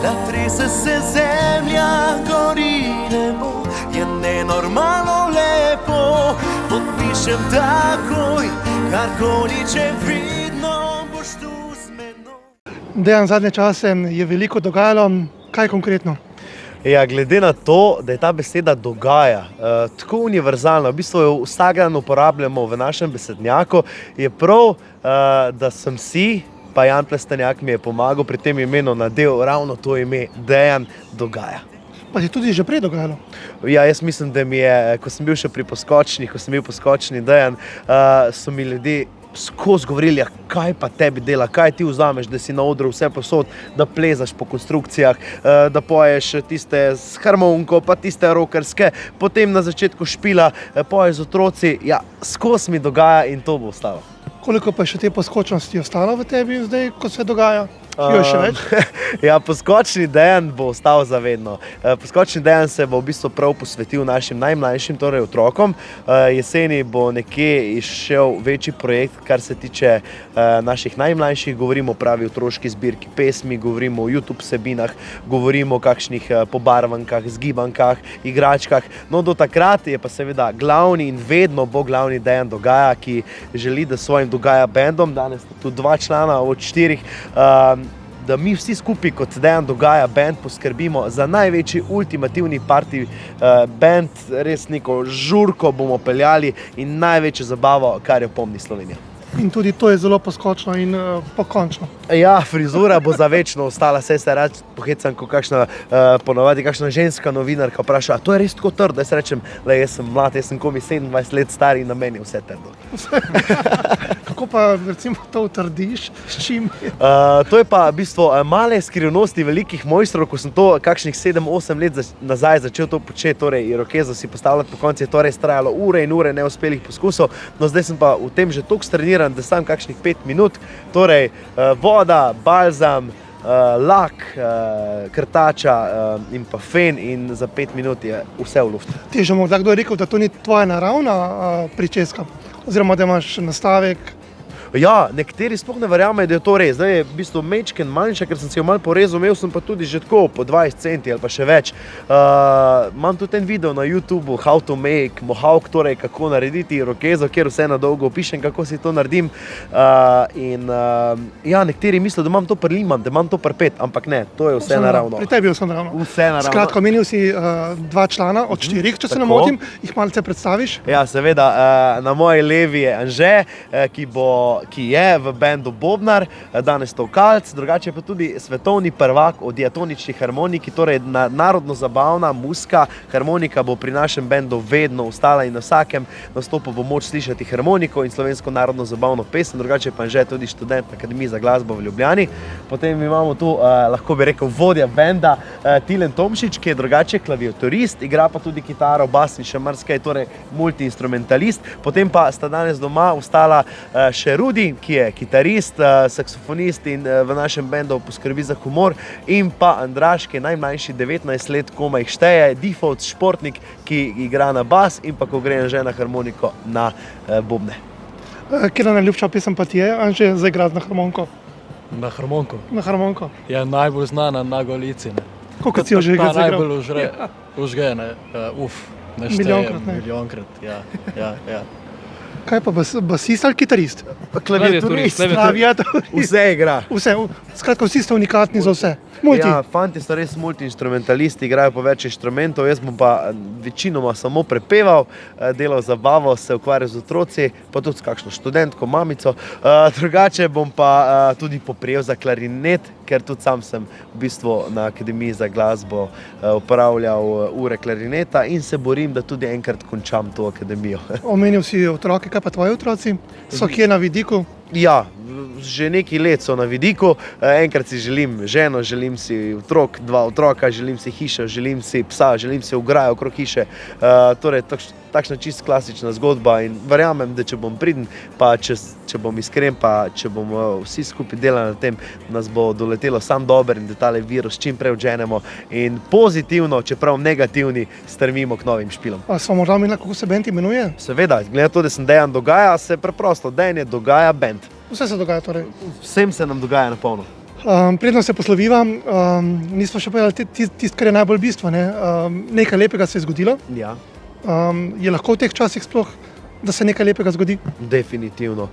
da trese se zemlja, gori nebo, je nenormalno lepo. Podpišem takoj, karkoli, če vidno boš tu z menoj. Dejan, zadnje čase je veliko dogajalo, kaj konkretno? Ja, glede na to, da je ta beseda dogaja tako univerzalna, v bistvu jo vsak dan uporabljamo v našem besednjaku, je prav, da sem si, pa Jan Plestenjak mi je pomagal pri tem imenu nadel ravno to ime Dejan dogaja. Pa ti tudi že prej dogajalo? Ja, jaz mislim, da mi je, ko sem bil še pri poskočnih, ko sem bil poskočni Dejan, so mi ljudje skozi govorili, kaj pa tebi dela, kaj ti vzameš, da si na odru vse posod, da plezaš po konstrukcijah, da poješ tiste s harmoniko, pa tiste rockerske, potem na začetku špila poješ z otroci, ja, skozi mi dogaja in to bo ostalo. Koliko pa je še te poskočnosti ostalo v tebi zdaj, ko se dogaja? Jo je še več? Ja, poskočni Dejan bo ostal za vedno. Poskočni Dejan se bo v bistvu prav posvetil našim najmlajšim, torej otrokom. Jeseni bo nekje izšel večji projekt, kar se tiče naših najmlajših. Govorimo o pravi otroški zbirki pesmi, govorimo o YouTube vsebinah, govorimo o kakšnih pobarvankah, zgibankah, igračkah. No, do takrat je pa seveda glavni in vedno bo glavni Dejan dogaja, ki želi, da svojim dogaja bandom, danes sta tu 2 člana od 4, da mi vsi skupaj kot Dejan dogaja band poskrbimo za največji ultimativni party band, res neko žurko bomo peljali in največjo zabavo, kar jo pomni Slovenija. In tudi to je zelo poskočno in pokončno. Ja, frizura bo za večno ostala, saj se rad pohecam, ko ponovadi kakšna ženska novinarka vpraša, a to je res tako trdo? Jaz rečem, da jaz sem mlad, jaz sem komaj 27 let star in na meni je vse trdo. Kako pa recimo to utrdiš, s čim? To je pa v bistvu male skrivnosti velikih mojstrov, ko sem to kakšnih 7-8 let nazaj začel to početi, torej irokezo si postavljati po konci, je to res trajalo ure in ure neuspelih poskusov, no zdaj sem pa v tem že toliko streniran, da sam kakšnih 5 minut, torej voda, balzam, lak, krtača in pa fen in za 5 minut je vse v luft. Ti je že morda kdo rekel, da to ni tvoja naravna pričeska? Oziroma, da imaš nastavek? Ja, nekateri sploh ne verjamejo, da je to res. Zdaj je v bistvu majčken manjša, ker sem si jo malo porezal, imel sem pa tudi že tako po 20 centi ali pa še več. Imam tudi en video na YouTubeu, how to make mohawk, torej kako narediti irokezo, kjer vse na dolgo opišem, kako si to naredim. Ja, nekateri mislijo, da imam to priliman, da imam to prpet, ampak ne, to je vse naravno. Pri tebi je vse naravno. Vse naravno. Skratka, omenil si 2 člana od 4, če se ne motim, jih malce predstaviš? Ja, seveda, na moji levi je Anže, ki je v bendu Bobnar, danes Tolkalc, drugače pa tudi svetovni prvak o diatonični harmoniki, torej narodno zabavna muska harmonika bo pri našem bendu vedno ostala in na vsakem nastopu bo moč slišati harmoniko in slovensko narodno zabavno pesem, drugače pa Anže tudi študent Akademije za glasbo v Ljubljani. Potem imamo tu, lahko bi rekel, vodja benda Tilen Tomšič, ki je drugače klaviaturist, igra pa tudi kitaro, bas in še marsikaj, torej multiinstrumentalist. Potem pa sta danes doma ostala še Rudi, ki je kitarist, saksofonist in v našem bendu poskrbi za humor, in pa Andraž, ki je najmlajši, 19 let, komaj jih šteje, default športnik, ki igra na bas in pa ko gre Anže na harmoniko na bobne. Katera najljubša pesem pa ti je, Anže, za igrati na harmoniko? Na harmoniko? Na harmoniko. Ja, najbolj znana na Golici. Koliko si jo že igral? Ta najbolj užge, ne šteje, milijonkrat, ja. Kaj pa basist ali kitarist? Klaviaturist, vse igra. Vse, skratka vsi ste unikatni za vse. Multi. Ja, fanti so res multiinstrumentalisti, igrajo po več inštrumentov, jaz bom pa večinoma samo prepeval, delal zabavo, se ukvarjal z otroci, pa tudi s kakšno študentko, mamico. Drugače bom pa tudi poprijel za klarinet, ker tudi sam sem v bistvu na Akademiji za glasbo upravljal ure klarineta in se borim, da tudi enkrat končam to akademijo. Omenil si otroke, kaj pa tvoji otroci? So kje na vidiku? Ja, že nekaj let so na vidiku, enkrat si želim ženo, želim si otrok, 2 otroka, želim si hišo, želim si psa, želim si ograjo okrog hiše, torej takšna čisto klasična zgodba in verjamem, da če bom priden, pa če bom iskren, pa če bomo vsi skupaj delali na tem, nas bo doletelo sam dober in da tale virus čim prej odženemo in pozitivno, čeprav negativni, strmimo k novim špilom. A smo morda omenili, kako se band imenuje? Seveda, glede na to, da sem Dejan dogaja, se preprosto, Dejan je dogaja band. Vse se dogaja torej? Vsem se nam dogaja na polno. Predno se posloviva, nismo še povedali tisto, kar je najbolj bistvo. Ne? Nekaj lepega se je zgodilo. Ja. Je lahko v teh časih sploh, da se nekaj lepega zgodi? Definitivno.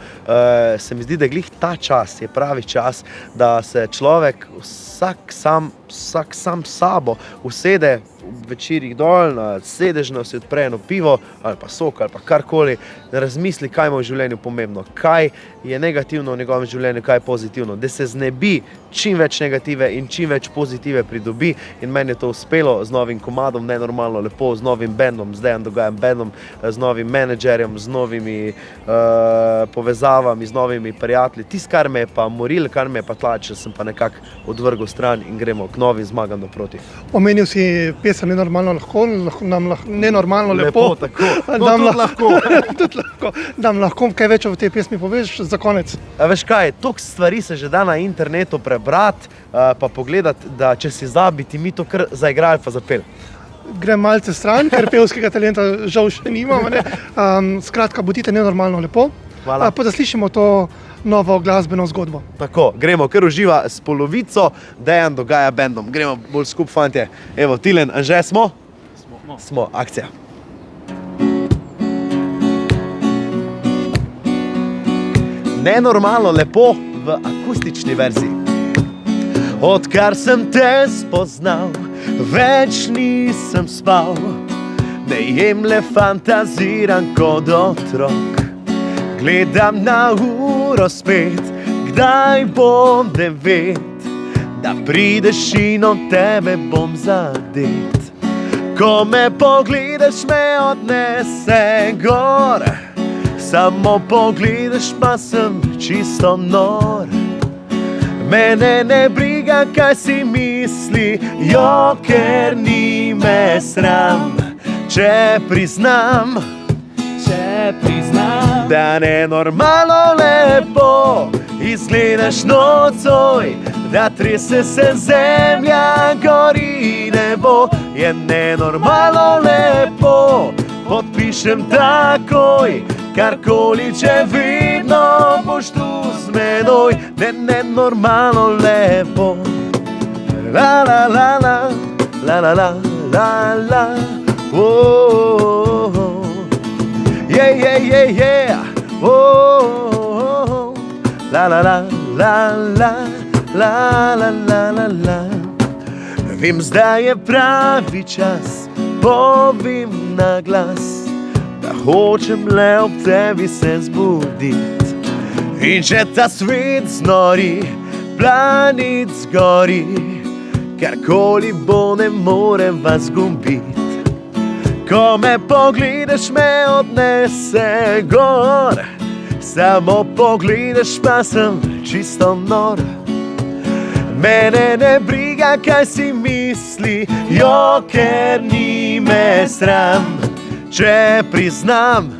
Se mi zdi, da glih ta čas je pravi čas, da se človek vsak sam sabo usede v večerih dol na sedežno, si odpre eno pivo ali pa sok ali pa karkoli, da razmisli, kaj mu je v življenju pomembno, kaj je negativno v njegovem življenju, kaj je pozitivno, da se znebi čim več negative in čim več pozitive pridobi. In meni je to uspelo z novim komadom, nenormalno lepo, z novim bendom, z Dejan Dogajem bendom, z novim menedžerjem, z novimi povezavami, z novimi prijatelji. Tisto, kar me je pa morilo, kar me je pa tlačilo, sem pa nekako odvrgel stran in gremo k novim zmagam naproti. Omenil si pesem Nenormalno lahko, nenormalno lepo. Tako. Nam lahko kaj več o tej pesmi poveš za konec? A veš kaj, toliko stvari se že da na internetu prebrati, pa pogledati, da če si zabi, ti mi to kar zaigrali pa zapeli. Grem malce stran, ker pevskega talenta žal še nimamo. Skratka, bodite nenormalno lepo. Hvala. Pa da slišimo to novo glasbeno zgodbo. Tako, gremo, ker uživa s polovico Dejan Dogaja bendom. Gremo bolj skup, fantje. Evo, Tilen, Anže, smo? Smo, akcija. Nenormalno lepo v akustični verziji. Odkar sem te spoznal, več nisem spal. Ne jemlje fantaziram kot otrok. Gledam na uro spet, kdaj bom 9, da prideš in od tebe bom zadet. Ko me pogledaš, me odnese gor, samo pogledaš, pa sem čisto nor. Mene ne briga, kaj si misli, ker ni me sram, če priznam, da nenormalno lepo izgledaš nocoj, da trese se zemlja, gori nebo, je nenormalno lepo, podpišem takoj, karkoli, če vedno boš tu z menoj, nenormalno lepo. La la la la, la la la la la, oh. Yeah, yeah, yeah, yeah, oh, la la la la la, la la la la la. Vem, zdaj je pravi čas, povem na glas, da hočem le ob tebi se zbudit. In če ta svet znori, planet zgori, karkoli bo, ne morem vas gubit. Ko me pogledaš, me odnese gor, samo pogledaš, pa sem čisto nor. Mene ne briga, kaj si misli, ker ni me sram, če priznam,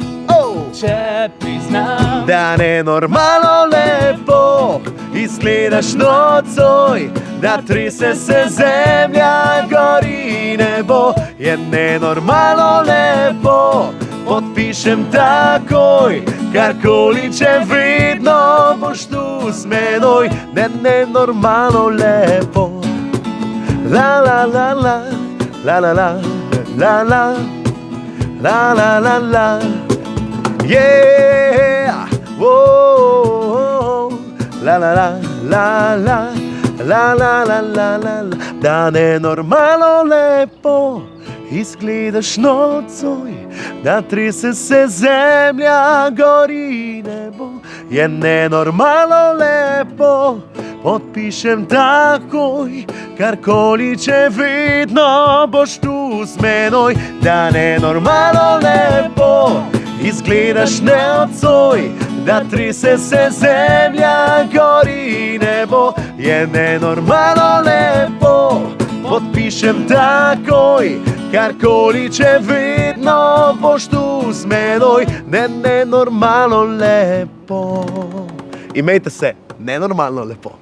da nenormalno lepo izgledaš nocoj, da trese se zemlja, gori nebo, je nenormalno lepo, podpišem takoj, karkoli, če vedno boš tu z menoj, nenormalno lepo. La la la la, la la la, la la, la la la la, yeah, oh, la la la la la, la la la la la, da nenormalno lepo izgledaš nocoj, da trese se zemlja, gori nebo, je nenormalno lepo, podpišem takoj, karkoli, če vedno boš tu z menoj, da nenormalno lepo izgledaš nocoj, da trese se zemlja, gori nebo, je nenormalno lepo, podpišem takoj, karkoli, če vedno boš tu z menoj, nenormalno lepo. Imejte se nenormalno lepo.